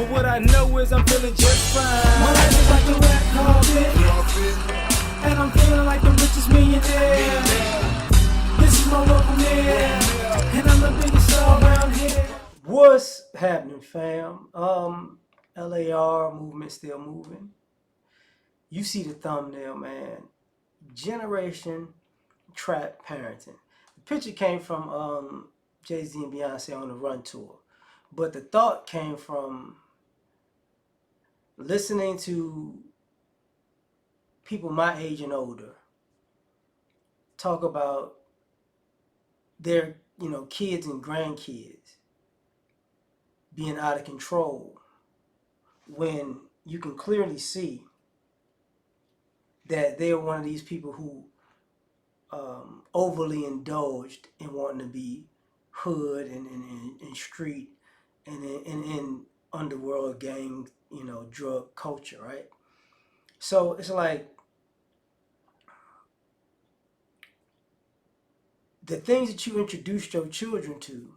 But what I know is I'm feeling just fine. My life is like a red carpet, and I'm feeling like the richest millionaire. This is my local mayor, and I'm the biggest star around here. What's happening, fam? L.A.R. movement still moving. You see the thumbnail, man. Generation Trap Parenting. The picture came from Jay-Z and Beyonce on the Run tour. But the thought came from listening to people my age and older talk about their, kids and grandkids being out of control when you can clearly see that they're one of these people who overly indulged in wanting to be hood and street and in underworld gang, drug culture, right? So it's like the things that you introduced your children to,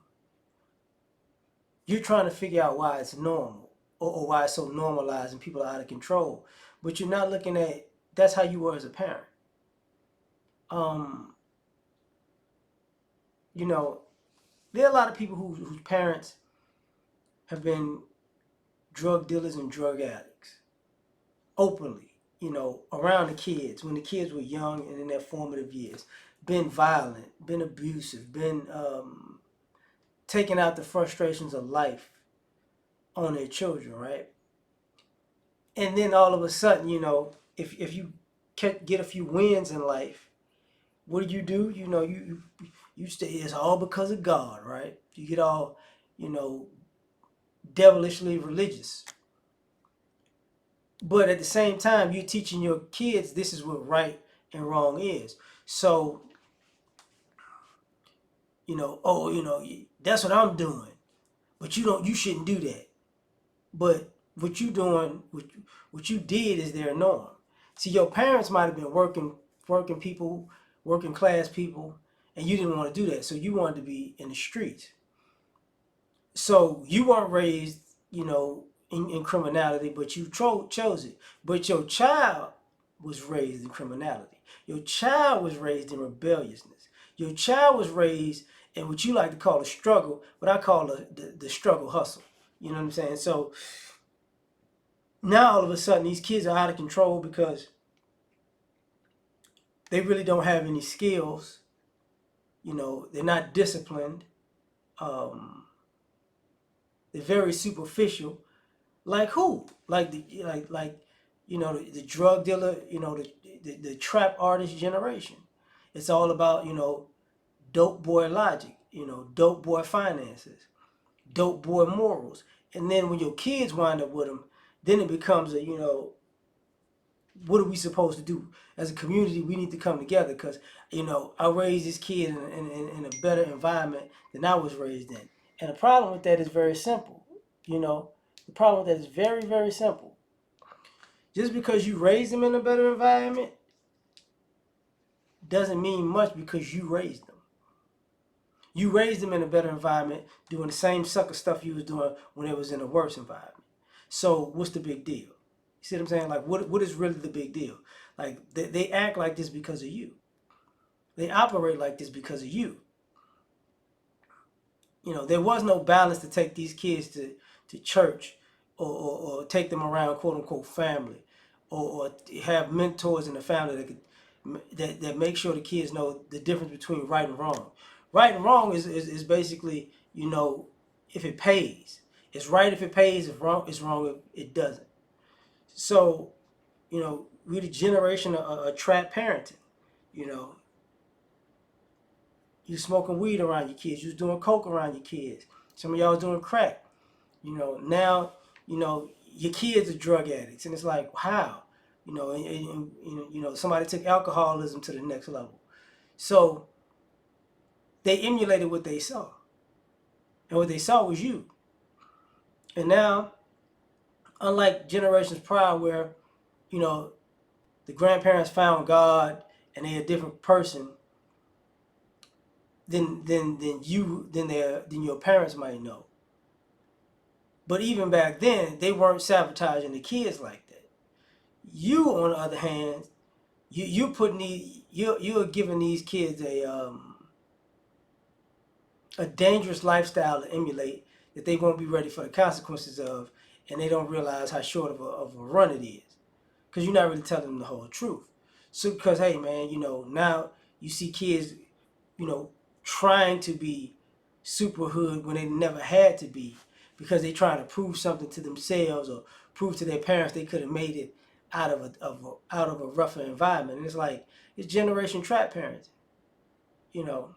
you're trying to figure out why it's normal or why it's so normalized and people are out of control. But you're not looking at that's how you were as a parent. There are a lot of people whose parents have been drug dealers and drug addicts openly, around the kids when the kids were young and in their formative years, been violent, been abusive, been taking out the frustrations of life on their children, right? And then all of a sudden, if you get a few wins in life, what do? You stay. It's all because of God, right? You get all, devilishly religious. But at the same time, you're teaching your kids this is what right and wrong is. So, that's what I'm doing. But you shouldn't do that. But what you doing, what you did is their norm. See, your parents might have been working people, working class people, and you didn't want to do that. So you wanted to be in the streets. So you weren't raised, in criminality, but you chose it. But your child was raised in criminality. Your child was raised in rebelliousness. Your child was raised in what you like to call a struggle, what I call the struggle hustle. You know what I'm saying? So now all of a sudden these kids are out of control because they really don't have any skills. They're not disciplined. They're very superficial. Like who? Like the drug dealer. The trap artist generation. It's all about dope boy logic. Dope boy finances, dope boy morals. And then when your kids wind up with them, then it becomes what are we supposed to do as a community? We need to come together because I raised this kid in a better environment than I was raised in. And the problem with that is very simple. The problem with that is very, very simple. Just because you raised them in a better environment doesn't mean much because you raised them. You raised them in a better environment doing the same sucker stuff you was doing when it was in a worse environment. So what's the big deal? You see what I'm saying? Like, what is really the big deal? Like, they act like this because of you. They operate like this because of you. There was no balance to take these kids to church or take them around quote unquote family or have mentors in the family that make sure the kids know the difference between right and wrong. Right and wrong is basically, if it pays. It's right if it pays, if wrong, it's wrong if it doesn't. So, we're the generation of trap parenting. You smoking weed around your kids. You was doing coke around your kids. Some of y'all was doing crack. Now, your kids are drug addicts. And it's like, how? Somebody took alcoholism to the next level. So they emulated what they saw. And what they saw was you. And now, unlike generations prior where, the grandparents found God and they're a different person than your parents might know. But even back then, they weren't sabotaging the kids like that. You, on the other hand, you putting you're giving these kids a dangerous lifestyle to emulate that they won't be ready for the consequences of, and they don't realize how short of a run it is, because you're not really telling them the whole truth. So, because hey man, now you see kids, you know, trying to be super hood when they never had to be, because they trying to prove something to themselves or prove to their parents they could have made it out of a rougher environment. And it's like, it's generation trap parents. You know,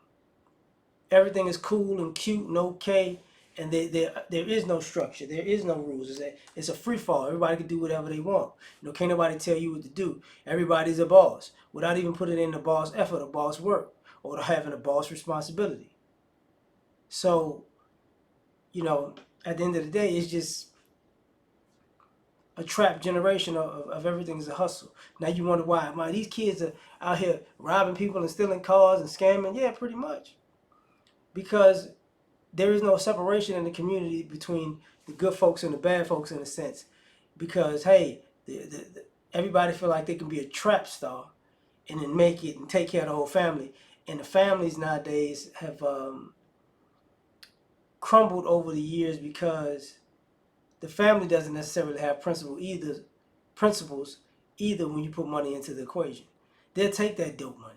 everything is cool and cute and okay, and there is no structure, there is no rules. It's a free fall. Everybody can do whatever they want. Can't nobody tell you what to do. Everybody's a boss without even putting in the boss effort or boss work or having a boss responsibility. So, at the end of the day, it's just a trap generation of everything's a hustle. Now you wonder why these kids are out here robbing people and stealing cars and scamming. Yeah, pretty much. Because there is no separation in the community between the good folks and the bad folks in a sense. Because hey, everybody feel like they can be a trap star and then make it and take care of the whole family. And the families nowadays have crumbled over the years because the family doesn't necessarily have principles either when you put money into the equation. They'll take that dope money.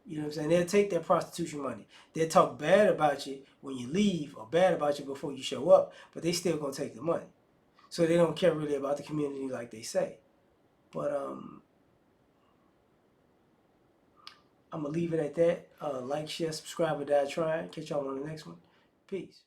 You know what I'm saying? They'll take that prostitution money. They'll talk bad about you when you leave or bad about you before you show up, but they still gonna take the money. So they don't care really about the community like they say. But I'm gonna leave it at that. Like, share, subscribe, or die trying. Catch y'all on the next one. Peace.